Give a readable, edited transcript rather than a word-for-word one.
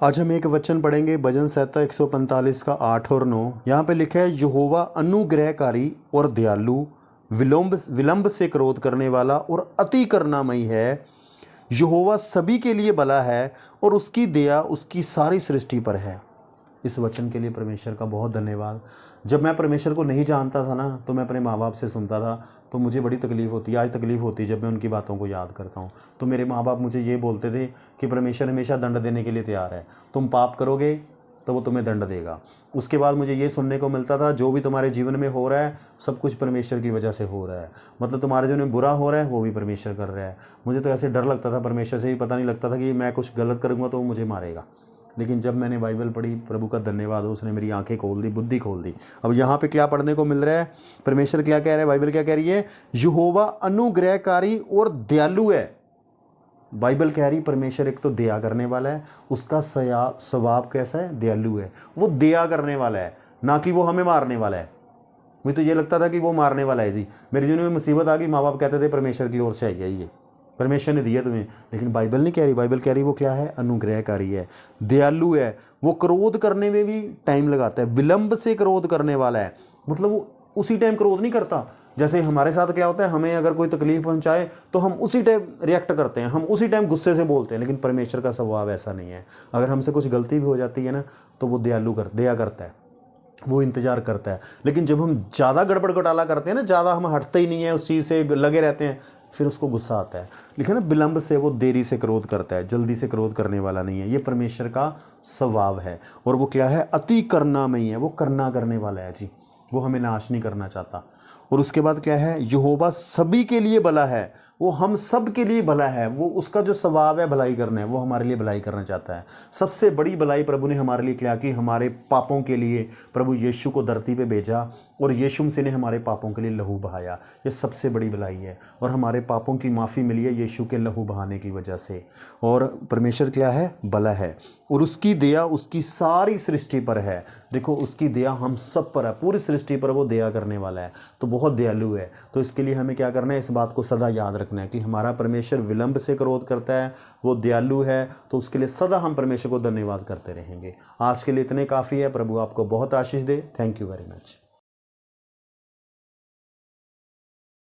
आज हम एक वचन पढ़ेंगे भजन संहिता 145 का 8 और 9। यहाँ पे लिखा है, यहोवा अनुग्रहकारी और दयालु, विलंब से क्रोध करने वाला और अति करुणामयी है। यहोवा सभी के लिए भला है और उसकी दया उसकी सारी सृष्टि पर है। इस वचन के लिए परमेश्वर का बहुत धन्यवाद। जब मैं परमेश्वर को नहीं जानता था ना, तो मैं अपने माँ बाप से सुनता था, तो मुझे बड़ी तकलीफ़ होती है। आज तकलीफ़ होती है जब मैं उनकी बातों को याद करता हूँ। तो मेरे माँ बाप मुझे ये बोलते थे कि परमेश्वर हमेशा दंड देने के लिए तैयार है, तुम पाप करोगे तो वो तुम्हें दंड देगा। उसके बाद मुझे ये सुनने को मिलता था, जो भी तुम्हारे जीवन में हो रहा है सब कुछ परमेश्वर की वजह से हो रहा है। मतलब तुम्हारे जीवन में बुरा हो रहा है वो भी परमेश्वर कर रहा है। मुझे तो ऐसे डर लगता था परमेश्वर से, ही पता नहीं लगता था कि मैं कुछ गलत करूँगा तो वो मुझे मारेगा। लेकिन जब मैंने बाइबल पढ़ी, प्रभु का धन्यवाद हो, उसने मेरी आंखें खोल दी, बुद्धि खोल दी। अब यहाँ पे क्या पढ़ने को मिल रहा है, परमेश्वर क्या कह रहा है, बाइबल क्या कह रही है, यहोवा अनुग्रहकारी और दयालु है। बाइबल कह रही परमेश्वर एक तो दया करने वाला है, उसका स्वभाव कैसा है, दयालु है। वो दया करने वाला है, ना कि वो हमें मारने वाला है। मुझे तो ये लगता था कि वो मारने वाला है जी। मेरे जीवन में मुसीबत आ गई, माँ बाप कहते थे परमेश्वर की ओर से आई है, ये परमेश्वर ने दिया तुम्हें। लेकिन बाइबल नहीं कह रही, बाइबल कह रही वो क्या है, अनुग्रहकारी है, दयालु है। वो क्रोध करने में भी टाइम लगाता है, विलंब से क्रोध करने वाला है। मतलब वो उसी टाइम क्रोध नहीं करता। जैसे हमारे साथ क्या होता है, हमें अगर कोई तकलीफ पहुंचाए तो हम उसी टाइम रिएक्ट करते हैं, हम उसी टाइम गुस्से से बोलते हैं। लेकिन परमेश्वर का स्वभाव ऐसा नहीं है। अगर हमसे कुछ गलती भी हो जाती है ना, तो वो दया करता है, वो इंतजार करता है। लेकिन जब हम ज़्यादा गड़बड़ घोटाला करते हैं ना, ज़्यादा हम हटते ही नहीं है, उस चीज़ से लगे रहते हैं, फिर उसको गुस्सा आता है। लिखा ना, विलंब से, वो देरी से क्रोध करता है, जल्दी से क्रोध करने वाला नहीं है। ये परमेश्वर का स्वभाव है। और वो क्या है, अति करुणामयी है, वो करना करने वाला है जी। वो हमें नाश नहीं करना चाहता। और उसके बाद क्या है, यहोवा सभी के लिए भला है, वो हम सब के लिए भला है। वो उसका जो स्वभाव है भलाई करना है, वो हमारे लिए भलाई करना चाहता है। सबसे बड़ी भलाई प्रभु ने हमारे लिए क्या की, हमारे पापों के लिए प्रभु यीशु को धरती पे भेजा और यीशु मसीह ने हमारे पापों के लिए लहू बहाया। ये सबसे बड़ी भलाई है। और हमारे पापों की माफ़ी मिली है यीशु के लहू बहाने की वजह से। और परमेश्वर क्या है, भला है, और उसकी दया उसकी सारी सृष्टि पर है। देखो, उसकी दया हम सब पर है, पूरी सृष्टि पर वो दया करने वाला है, तो बहुत दयालु है। तो इसके लिए हमें क्या करना है, इस बात को सदा याद रखना है कि हमारा परमेश्वर विलंब से क्रोध करता है, वो दयालु है। तो उसके लिए सदा हम परमेश्वर को धन्यवाद करते रहेंगे। आज के लिए इतने काफ़ी है। प्रभु आपको बहुत आशीष दे। Thank you very much.